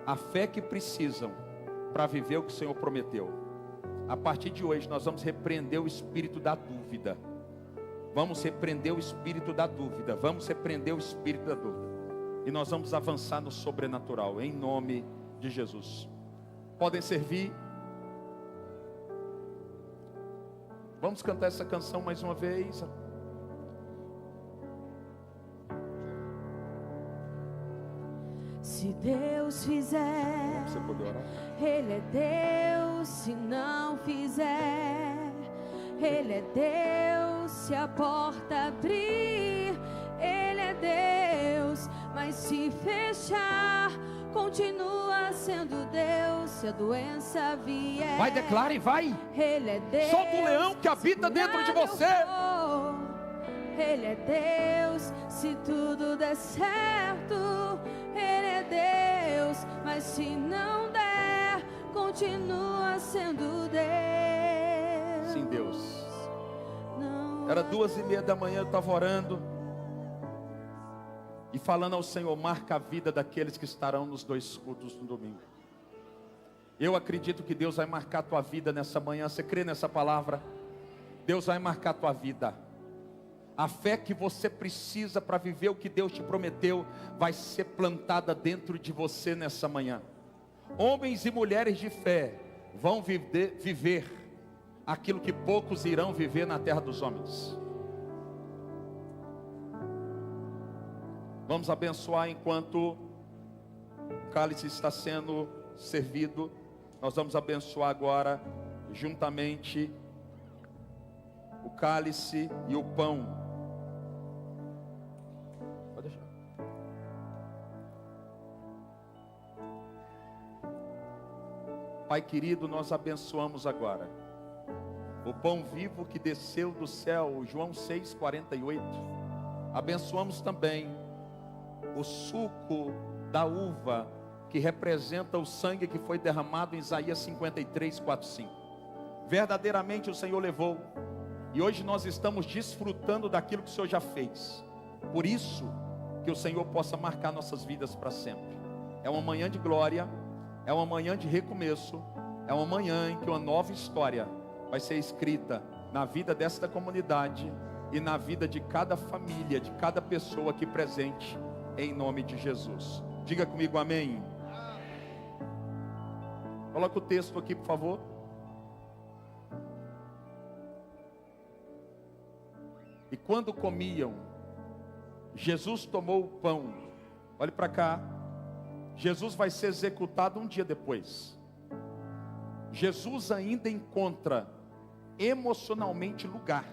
a fé que precisam para viver o que o Senhor prometeu. A partir de hoje nós vamos repreender o espírito da dúvida. Vamos repreender o espírito da dúvida. Vamos repreender o espírito da dúvida. E nós vamos avançar no sobrenatural, em nome de Jesus. Podem servir. Vamos cantar essa canção mais uma vez. Se Deus fizer, Você pode orar? Ele é Deus. Se não fizer, Ele é Deus. Se a porta abrir, Ele é Deus. Mas se fechar, continua sendo Deus. Se a doença vier, Vai, declare e vai. Ele é Deus. Solta o leão que habita dentro de você. Ele é Deus. Se tudo der certo, Ele é Deus. Mas se não der, continua sendo Deus. Sim, Deus. Não Era 2:30 da manhã, eu estava orando e falando ao Senhor: marca a vida daqueles que estarão nos 2 cultos no domingo. Eu acredito que Deus vai marcar a tua vida nessa manhã. Você crê nessa palavra? Deus vai marcar a tua vida. A fé que você precisa para viver o que Deus te prometeu vai ser plantada dentro de você nessa manhã. Homens e mulheres de fé vão viver aquilo que poucos irão viver na terra dos homens. Vamos abençoar enquanto o cálice está sendo servido. Nós vamos abençoar agora juntamente o cálice e o pão. Pode deixar. Pai querido, nós abençoamos agora o pão vivo que desceu do céu, João 6:48. Abençoamos também o suco da uva, que representa o sangue que foi derramado em Isaías 53:4-5. Verdadeiramente o Senhor levou, e hoje nós estamos desfrutando daquilo que o Senhor já fez. Por isso, que o Senhor possa marcar nossas vidas para sempre. É uma manhã de glória, é uma manhã de recomeço, é uma manhã em que uma nova história vai ser escrita na vida desta comunidade e na vida de cada família, de cada pessoa aqui presente, em nome de Jesus. Diga comigo amém. Coloca o texto aqui, por favor. E quando comiam, Jesus tomou o pão. Olhe para cá. Jesus vai ser executado um dia depois. Jesus ainda encontra emocionalmente lugar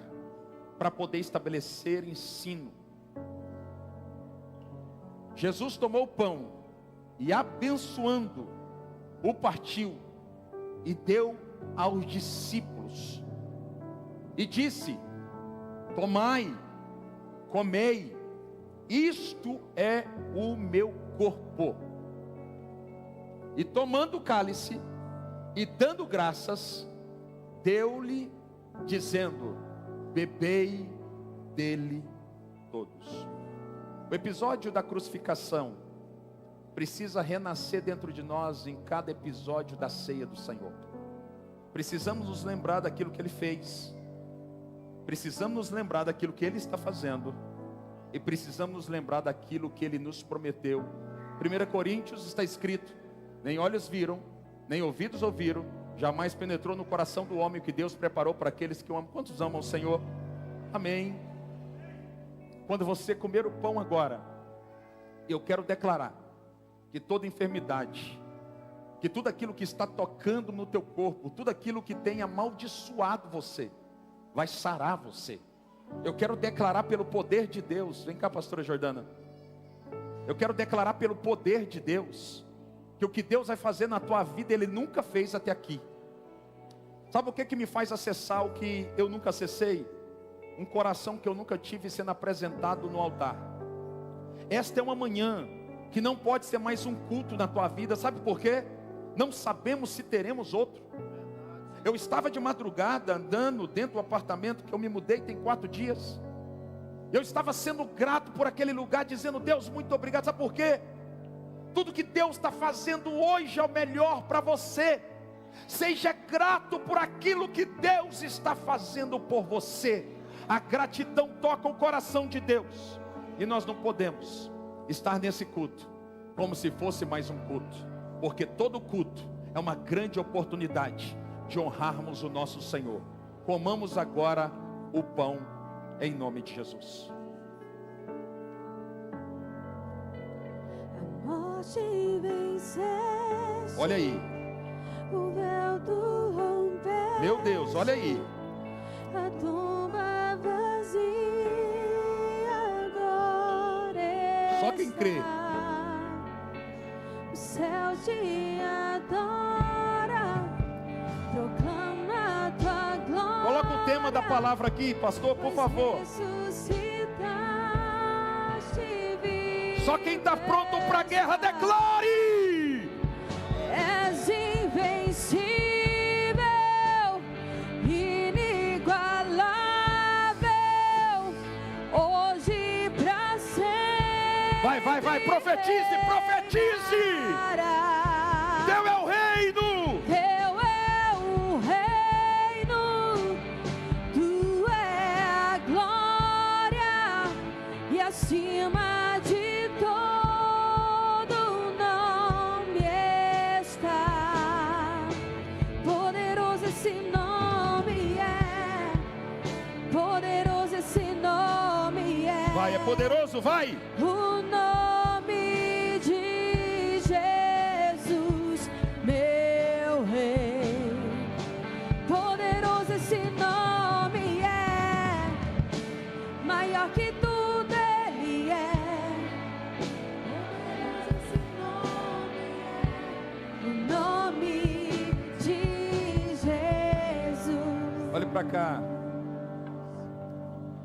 para poder estabelecer ensino. Jesus tomou o pão e, abençoando, o partiu e deu aos discípulos e disse: tomai, comei, isto é o meu corpo. E tomando o cálice e dando graças, deu-lhe, dizendo: bebei dele todos. O episódio da crucificação precisa renascer dentro de nós em cada episódio da ceia do Senhor. Precisamos nos lembrar daquilo que Ele fez, precisamos nos lembrar daquilo que Ele está fazendo, e precisamos nos lembrar daquilo que Ele nos prometeu. 1 Coríntios está escrito: nem olhos viram, nem ouvidos ouviram, jamais penetrou no coração do homem o que Deus preparou para aqueles que o amam. Quantos amam o Senhor? Amém. Quando você comer o pão agora, eu quero declarar que toda enfermidade, que tudo aquilo que está tocando no teu corpo, tudo aquilo que tem amaldiçoado você, vai sarar você. Eu quero declarar pelo poder de Deus. Vem cá, pastora Jordana. Eu quero declarar pelo poder de Deus que o que Deus vai fazer na tua vida, Ele nunca fez até aqui. Sabe o que me faz acessar o que eu nunca acessei? Um coração que eu nunca tive sendo apresentado no altar. Esta é uma manhã que não pode ser mais um culto na tua vida. Sabe por quê? Não sabemos se teremos outro. Eu estava de madrugada andando dentro do apartamento que eu me mudei tem 4 dias. Eu estava sendo grato por aquele lugar, dizendo: Deus, muito obrigado. Sabe por quê? Tudo que Deus está fazendo hoje é o melhor para você. Seja grato por aquilo que Deus está fazendo por você. A gratidão toca o coração de Deus. E nós não podemos estar nesse culto como se fosse mais um culto. porque todo culto é uma grande oportunidade de honrarmos o nosso Senhor. Comamos agora o pão em nome de Jesus. A morte venceste, Olha aí, o véu tu rompeste, meu Deus, olha aí. a tumba vazia agora Só quem crê. O céu te adora, proclama a tua glória. Coloca o tema da palavra aqui, pastor, por favor. Só quem está pronto para a guerra, declare: és invencível, inigualável, hoje pra sempre. Vai, profetize, profetize. Teu é o reino. Teu é o reino, tu é a glória, e acima de todo nome está. Poderoso esse nome é, poderoso esse nome é. Vai, é poderoso, vai. O nome de Jesus, meu Rei. Poderoso esse nome é, maior que tudo Ele é. Poderoso esse nome é, o nome de Jesus. Olhe para cá.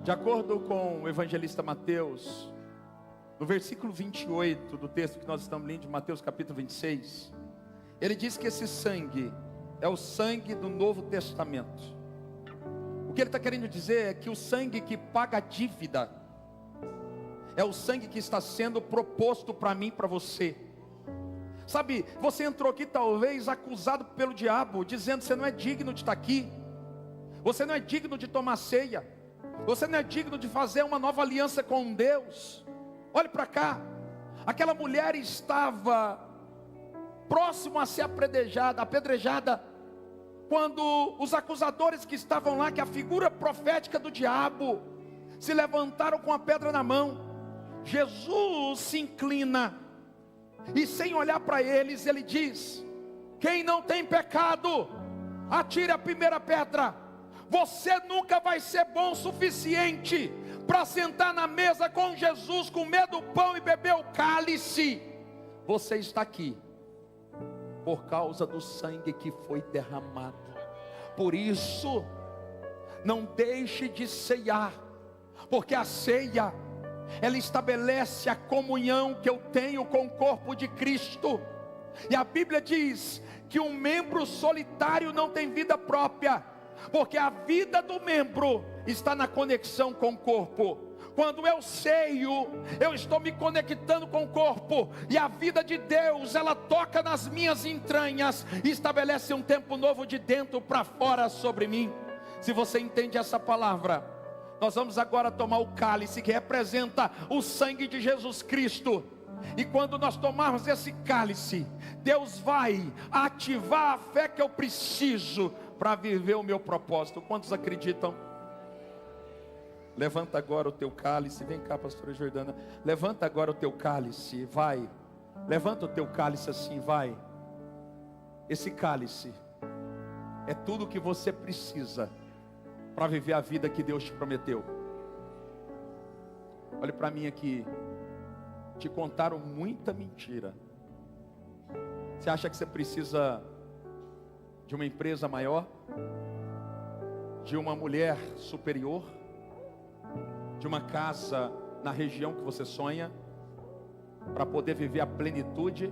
De acordo com o evangelista Mateus, no versículo 28 do texto que nós estamos lendo, de Mateus capítulo 26, ele diz que esse sangue é o sangue do Novo Testamento. O que ele está querendo dizer é que o sangue que paga a dívida é o sangue que está sendo proposto para mim e para você. Sabe, você entrou aqui talvez acusado pelo diabo, dizendo que você não é digno de estar aqui, você não é digno de tomar ceia, você não é digno de fazer uma nova aliança com Deus. Olhe para cá, aquela mulher estava próximo a ser apedrejada, quando os acusadores que estavam lá, que é a figura profética do diabo, se levantaram com a pedra na mão. Jesus se inclina, e sem olhar para eles, ele diz: quem não tem pecado, atire a primeira pedra. Você nunca vai ser bom o suficiente para sentar na mesa com Jesus, comer do pão e beber o cálice. Você está aqui por causa do sangue que foi derramado. Por isso, não deixe de ceiar, porque a ceia, ela estabelece a comunhão que eu tenho com o corpo de Cristo. E a Bíblia diz que um membro solitário não tem vida própria, porque a vida do membro está na conexão com o corpo. Quando eu ceio, eu estou me conectando com o corpo, e a vida de Deus, ela toca nas minhas entranhas e estabelece um tempo novo de dentro para fora sobre mim. Se você entende essa palavra, nós vamos agora tomar o cálice que representa o sangue de Jesus Cristo. E quando nós tomarmos esse cálice, Deus vai ativar a fé que eu preciso para viver o meu propósito. Quantos acreditam? Levanta agora o teu cálice. Vem cá, pastora Jordana. Levanta agora o teu cálice, vai. Levanta o teu cálice assim, vai. Esse cálice é tudo o que você precisa para viver a vida que Deus te prometeu. Olhe para mim aqui. Te contaram muita mentira. Você acha que você precisa de uma empresa maior? De uma mulher superior? De uma casa na região que você sonha? Para poder viver a plenitude?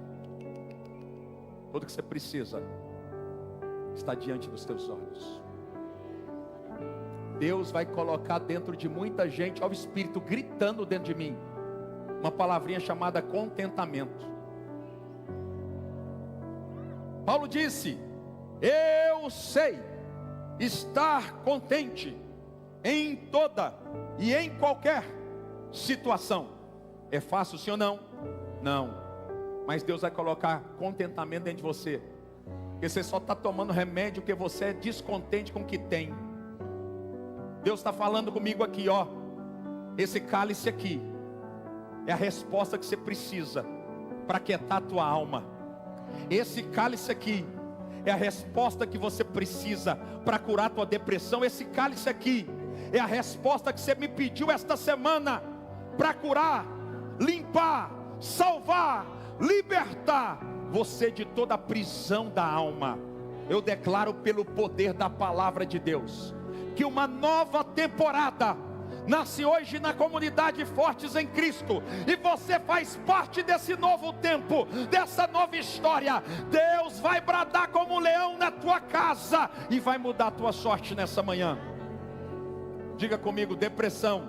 Tudo que você precisa está diante dos teus olhos. Deus vai colocar dentro de muita gente, ó, o Espírito gritando dentro de mim, uma palavrinha chamada contentamento. Paulo disse: eu sei estar contente em toda e em qualquer situação. É fácil, sim ou não? Não. mas Deus vai colocar contentamento dentro de você. Porque você só está tomando remédio porque você é descontente com o que tem. Deus está falando comigo aqui, ó. Esse cálice aqui é a resposta que você precisa para aquietar a tua alma. Esse cálice aqui é a resposta que você precisa para curar a tua depressão. Esse cálice aqui é a resposta que você me pediu esta semana para curar, limpar, salvar, libertar você de toda a prisão da alma. Eu declaro pelo poder da palavra de Deus que uma nova temporada nasce hoje na comunidade Fortes em Cristo, e você faz parte desse novo tempo, dessa nova história. Deus vai bradar como um leão na tua casa e vai mudar a tua sorte nessa manhã. Diga comigo: depressão.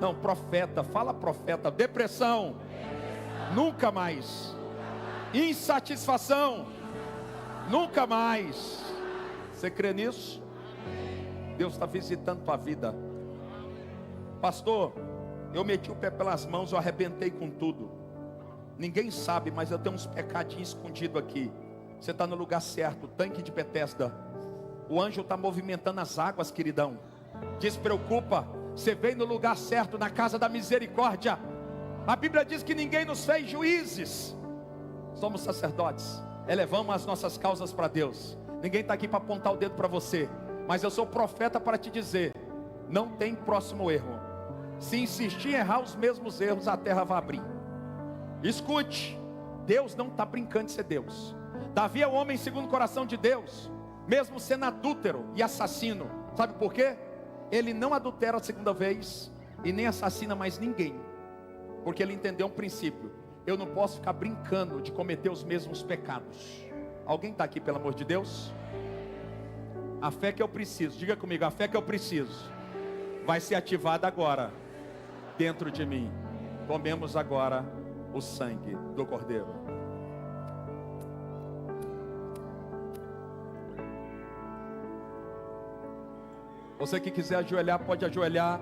Não, profeta, fala profeta. Depressão, nunca mais. Insatisfação, nunca mais. Você crê nisso? Deus está visitando tua vida. Pastor, eu meti o pé pelas mãos, eu arrebentei com tudo. Ninguém sabe, mas eu tenho uns pecadinhos escondidos aqui. Você está no lugar certo, tanque de Betesda. O anjo está movimentando as águas, queridão. Despreocupa, você veio no lugar certo, na casa da misericórdia. A Bíblia diz que ninguém nos fez juízes. Somos sacerdotes, elevamos as nossas causas para Deus. Ninguém está aqui para apontar o dedo para você, mas eu sou profeta para te dizer: não tem próximo erro. Se insistir em errar os mesmos erros, a terra vai abrir. Escute, Deus não está brincando de ser Deus. Davi é o homem segundo o coração de Deus, mesmo sendo adúltero e assassino. Sabe por quê? Ele não adultera a segunda vez e nem assassina mais ninguém, porque ele entendeu um princípio: eu não posso ficar brincando de cometer os mesmos pecados. Alguém está aqui, pelo amor de Deus? A fé que eu preciso, diga comigo: a fé que eu preciso vai ser ativada agora dentro de mim. Comemos agora o sangue do Cordeiro. Você que quiser ajoelhar, pode ajoelhar.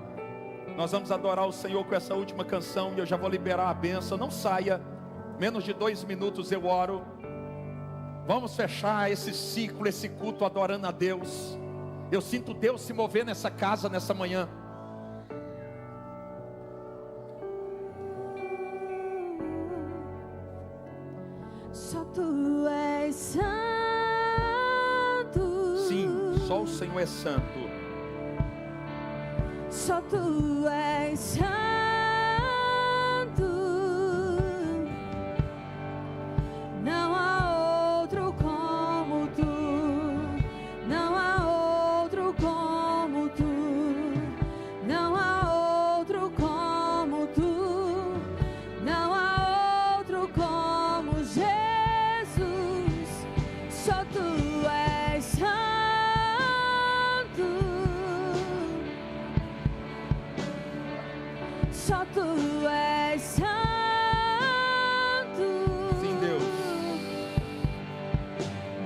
Nós vamos adorar o Senhor com essa última canção, e eu já vou liberar a bênção. Não saia, menos de 2 minutos eu oro. Vamos fechar esse ciclo, esse culto adorando a Deus. Eu sinto Deus se mover nessa casa nessa manhã. Só tu és santo. Sim, só o Senhor é santo. Só tu és santo. Não há outro como tu. Não há outro como tu. Não há outro como tu. Não há outro como Jesus. Só tu és santo. Só tu és santo. Sim, Deus.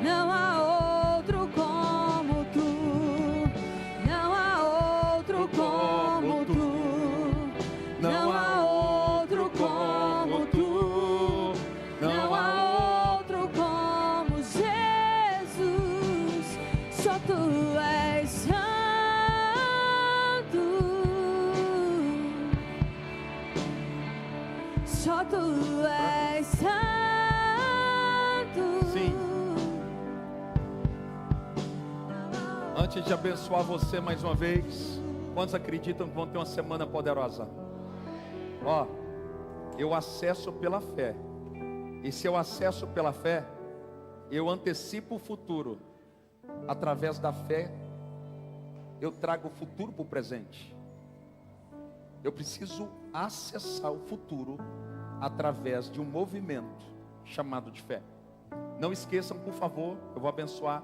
Não há outro como tu. Não há outro como tu. Não há outro como tu. Não há outro como Jesus. Só tu és santo. Só tu és santo. Sim. Antes de abençoar você mais uma vez, quantos acreditam que vão ter uma semana poderosa? Ó, eu acesso pela fé. E se eu acesso pela fé, eu antecipo o futuro. Através da fé, eu trago o futuro para o presente. Eu preciso acessar o futuro através de um movimento chamado de fé. Não esqueçam, por favor, eu vou abençoar,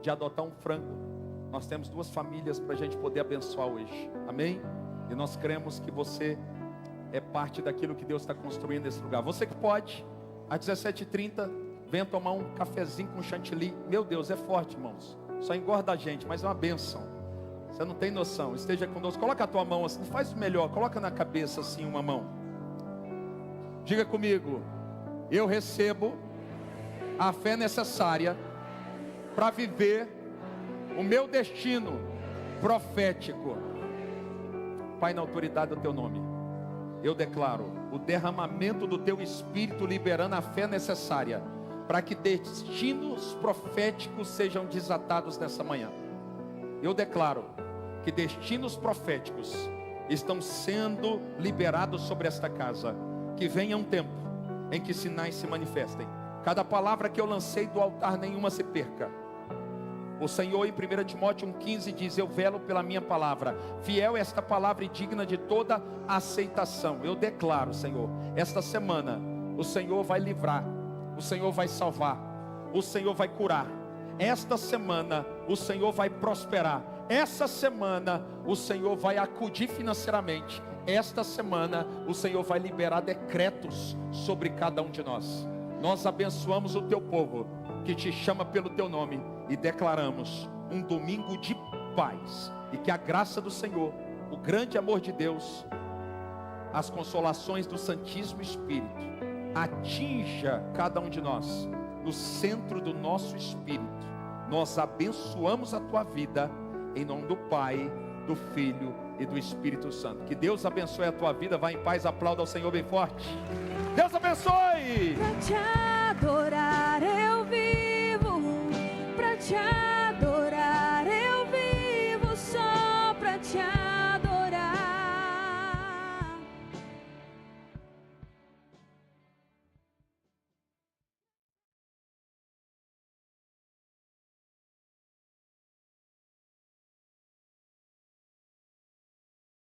de adotar um frango. Nós temos 2 famílias para a gente poder abençoar hoje. Amém? E nós cremos que você é parte daquilo que Deus está construindo nesse lugar. Você que pode, às 17h30, venha tomar um cafezinho com chantilly. Meu Deus, é forte, irmãos. Só engorda a gente, mas é uma bênção. Você não tem noção. Esteja conosco. Coloca a tua mão assim, faz o melhor. Coloca na cabeça assim uma mão. Diga comigo: eu recebo a fé necessária para viver o meu destino profético. Pai, na autoridade do teu nome, eu declaro o derramamento do teu Espírito, liberando a fé necessária para que destinos proféticos sejam desatados nessa manhã. Eu declaro que destinos proféticos estão sendo liberados sobre esta casa. Que venha um tempo em que sinais se manifestem. Cada palavra que eu lancei do altar, nenhuma se perca. O Senhor em 1 Timóteo 1,15 diz: eu velo pela minha palavra, fiel é esta palavra e digna de toda aceitação. Eu declaro, Senhor, esta semana o Senhor vai livrar, o Senhor vai salvar, o Senhor vai curar. Esta semana o Senhor vai prosperar. Essa semana o Senhor vai acudir financeiramente. Esta semana o Senhor vai liberar decretos sobre cada um de nós. Nós abençoamos o teu povo que te chama pelo teu nome e declaramos um domingo de paz, e que a graça do Senhor, o grande amor de Deus, as consolações do Santíssimo Espírito atinja cada um de nós no centro do nosso espírito. Nós abençoamos a tua vida em nome do Pai, do Filho e do Espírito Santo. Que Deus abençoe a tua vida. Vai em paz, aplauda ao Senhor bem forte. Deus abençoe. Pra te adorar.